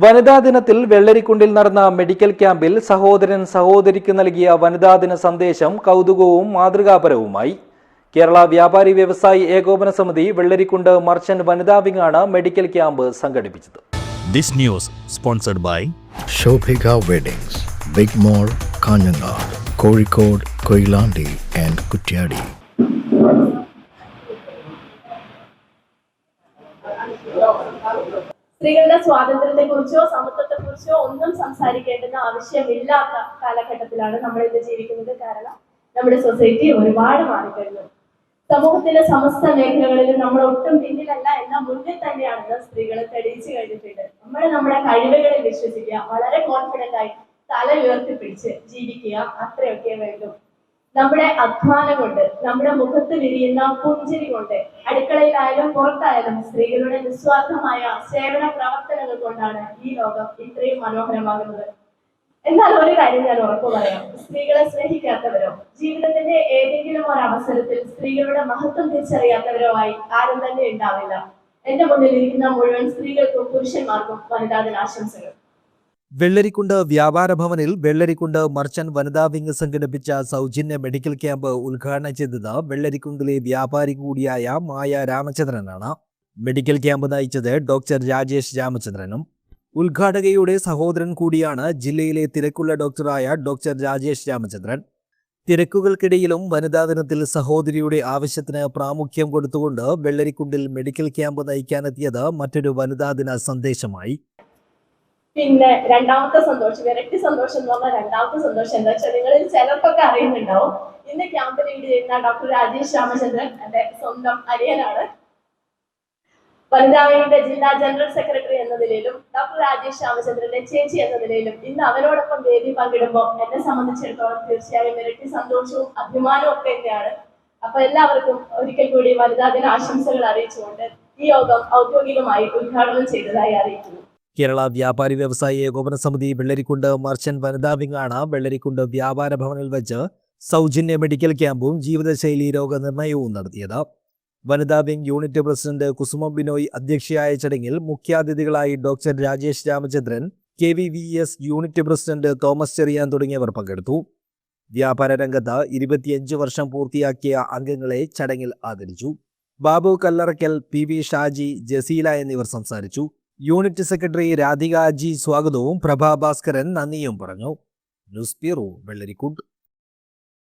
വനിതാ ദിനത്തിൽ വെള്ളരിക്കുണ്ടിൽ നടന്ന മെഡിക്കൽ ക്യാമ്പിൽ സഹോദരൻ സഹോദരിക്ക് നൽകിയ വനിതാ ദിന സന്ദേശം കൗതുകവും മാതൃകാപരവുമായി. കേരള വ്യാപാരി വ്യവസായി ഏകോപന സമിതി വെള്ളരിക്കുണ്ട് മർച്ചന്റ് വനിതാ വിങ്ങാണ് മെഡിക്കൽ ക്യാമ്പ് സംഘടിപ്പിച്ചത്. This news sponsored by Shobhika Weddings, Big Mall, Kanjangad, Kozhikode, Koilandi and Kuttiyadi. സ്ത്രീകളുടെ സ്വാതന്ത്ര്യത്തെക്കുറിച്ചോ സമത്വത്തെക്കുറിച്ചോ ഒന്നും സംസാരിക്കേണ്ടുന്ന ആവശ്യമില്ലാത്ത കാലഘട്ടത്തിലാണ് നമ്മൾ ഇന്ന് ജീവിക്കുന്നത്. കാരണം നമ്മുടെ സൊസൈറ്റി ഒരുപാട് മാറിക്കഴിഞ്ഞു. സമൂഹത്തിലെ സമസ്ത മേഖലകളിലും നമ്മൾ ഒട്ടും പിന്നിലല്ല എന്ന മുന്നിൽ തന്നെയാണെന്ന് സ്ത്രീകളെ തെളിയിച്ചു കഴിഞ്ഞിട്ടുണ്ട്. നമ്മുടെ കഴിവുകളിൽ വിശ്വസിക്കുക, വളരെ കോൺഫിഡന്റ് ആയി തല ഉയർത്തിപ്പിടിച്ച് ജീവിക്കുക, അത്രയൊക്കെ വേണ്ടു. നമ്മുടെ അധ്വാനം കൊണ്ട്, നമ്മുടെ മുഖത്ത് വിരിയുന്ന പുഞ്ചിരി കൊണ്ട്, അടുക്കളയിലായാലും പുറത്തായാലും സ്ത്രീകളുടെ നിസ്വാർത്ഥമായ സേവന പ്രവർത്തനങ്ങൾ കൊണ്ടാണ് ഈ ലോകം ഇത്രയും മനോഹരമാകുന്നത്. എന്നാൽ ഒരു കാര്യം ഞാൻ ഉറപ്പു പറയാം, സ്ത്രീകളെ സ്നേഹിക്കാത്തവരോ ജീവിതത്തിന്റെ ഏതെങ്കിലും ഒരു അവസരത്തിൽ സ്ത്രീകളുടെ മഹത്വം തിരിച്ചറിയാത്തവരോ ആയി ആരും തന്നെ ഉണ്ടാവില്ല. എന്റെ മുന്നിൽ ഇരിക്കുന്ന മുഴുവൻ സ്ത്രീകൾക്കും പുരുഷന്മാർക്കും വനിതാ ദിനാശംസകൾ. വെള്ളരിക്കുണ്ട് വ്യാപാര ഭവനിൽ വെള്ളരിക്കുണ്ട് മർച്ചന്റ് വനിതാ വിങ് സംഘടിപ്പിച്ച സൗജന്യ മെഡിക്കൽ ക്യാമ്പ് ഉദ്ഘാടനം ചെയ്തത് വെള്ളരിക്കുണ്ടിലെ വ്യാപാരി കൂടിയായ മായ രാമചന്ദ്രനാണ്. മെഡിക്കൽ ക്യാമ്പ് നയിച്ചത് ഡോക്ടർ രാജേഷ് രാമചന്ദ്രനും. ഉദ്ഘാടകയുടെ സഹോദരൻ കൂടിയാണ് ജില്ലയിലെ തിരക്കുള്ള ഡോക്ടറായ ഡോക്ടർ രാജേഷ് രാമചന്ദ്രൻ. തിരക്കുകൾക്കിടയിലും വനിതാ ദിനത്തിൽ സഹോദരിയുടെ ആവശ്യത്തിന് പ്രാമുഖ്യം കൊടുത്തുകൊണ്ട് വെള്ളരിക്കുണ്ടിൽ മെഡിക്കൽ ക്യാമ്പ് നയിക്കാനെത്തിയത് മറ്റൊരു വനിതാ ദിന സന്ദേശമായി. പിന്നെ രണ്ടാമത്തെ സന്തോഷം, ഇരട്ടി സന്തോഷം എന്ന് പറഞ്ഞാൽ രണ്ടാമത്തെ സന്തോഷം എന്താ വെച്ചാൽ നിങ്ങളിൽ ചിലർക്കൊക്കെ അറിയുന്നുണ്ടാവും. ഇന്ന് ക്യാമ്പ് ലീഡ് ചെയ്യുന്ന ഡോക്ടർ രാജേഷ് രാമചന്ദ്രൻ എന്റെ സ്വന്തം അനിയനാണ്. വനിതാവിന്റെ ജില്ലാ ജനറൽ സെക്രട്ടറി എന്ന നിലയിലും ഡോക്ടർ രാജേഷ് രാമചന്ദ്രന്റെ ചേച്ചി എന്ന നിലയിലും ഇന്ന് അവരോടൊപ്പം വേദി പങ്കിടുമ്പോൾ എന്നെ സംബന്ധിച്ചിടത്തോളം തീർച്ചയായും ഇരട്ടി സന്തോഷവും അഭിമാനവും ഒക്കെ തന്നെയാണ്. അപ്പൊ എല്ലാവർക്കും ഒരിക്കൽ കൂടി വനിതാ ദിന ആശംസകൾ അറിയിച്ചുകൊണ്ട് ഈ യോഗം ഔദ്യോഗികമായി ഉദ്ഘാടനം ചെയ്തതായി അറിയിക്കുന്നു. കേരള വ്യാപാരി വ്യവസായി ഏകോപന സമിതി വെള്ളരിക്കുണ്ട് മർച്ചന്റ് വനിതാ വിങ്ങാണ് വെള്ളരിക്കുണ്ട് വ്യാപാര ഭവനിൽ വെച്ച് സൗജന്യ മെഡിക്കൽ ക്യാമ്പും ജീവിതശൈലി രോഗനിർണയവും നടത്തിയത്. വനിതാ wing unit president Kusuma Binoy അധ്യക്ഷയായ ചടങ്ങിൽ മുഖ്യാതിഥികളായി doctor Rajesh Ramachandran, KVVS unit president Thomas Cheriyan തുടങ്ങിയവർ പങ്കെടുത്തു. വ്യാപാര രംഗത്ത് 25 വർഷം പൂർത്തിയാക്കിയ അംഗങ്ങളെ ചടങ്ങിൽ ആദരിച്ചു. ബാബു കല്ലറയ്ക്കൽ, PV ഷാജി, ജസീല എന്നിവർ സംസാരിച്ചു. യൂണിറ്റ് സെക്രട്ടറി രാധിക ജി സ്വാഗതവും പ്രഭാ ഭാസ്കരൻ നന്ദിയും പറഞ്ഞു. News bureau, Vellarikundu.